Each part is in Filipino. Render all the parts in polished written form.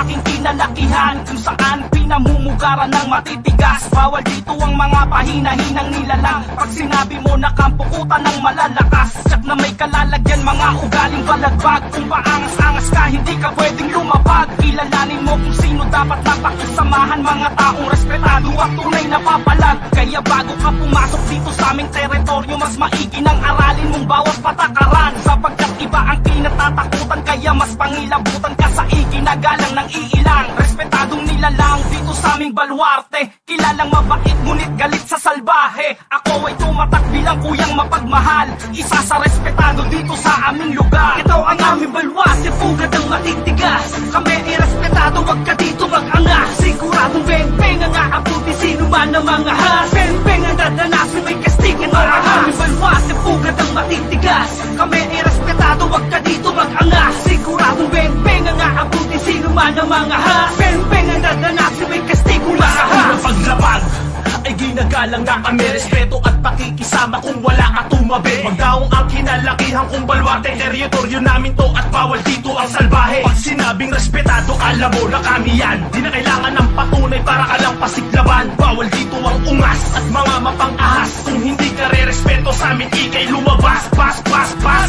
aking kinalakihan, kung saan pinamumugaran ng matitigas. Bawal dito ang mga pahina-hinang nilalang. Pag sinabi mo na kampukutan ng malalakas, tsak na may kalalagyan mga ugaling balagbag. Kung paangas-angas ka, hindi ka pwedeng lumapag. Kilalanin mo kung sino dapat napakisamahan, mga taong respetado at tunay na papalag. Kaya bago ka pumasok dito sa aming teritoryo, mas maigi nang aralin mong bawat patakaran, sapagkat iba ang kinatatakutan. Kaya mas pangilabutan ka sa iginagalang ng iilang respetadong nilalang dito sa aming baluarte. Kilalang mabait ngunit galit sa salbahe. Ako ay tumatak bilang kuyang mapagmahal, isa sa respetado dito sa aming lugar. Ito ang aming baluarte, pugad ng matitigas. Kami ay respetado, wag ka dito mag-angas. Siguradong beng-beng ang aabuti sino man ang mga has. Beng-beng ang dadanasin, may kastig. Ito ang aming baluarte, pugad ng matitigas. Kami ay respetado, wag ka dito mag-angas. Siguradong beng-beng ang aabuti sino man ang mga has. Beng-beng ang dadanasin, may kastig. Sa unang paglabag ay ginagalang na kami, respeto at pakikisama kung wala ka tumabi. Magdaong ang kinalakihan kung baluarte, teritoryo namin to at bawal dito ang salbahe. Pag sinabing respetado, alam mo na kami yan. Di na kailangan ng patunay para ka lang pasiglaban. Bawal dito ang ungas at mga mapang-ahas. Kung hindi ka re-respeto sa amin, ikay lumabas.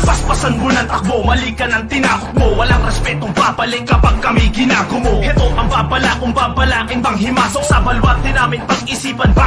Paspasan mo ng takbo, mali ka ng tinakot mo. Walang respetong babalik kapag kami ginago mo. Heto ang babala kung babalakin bang himasok sa baluarte namin, pag-isipan ba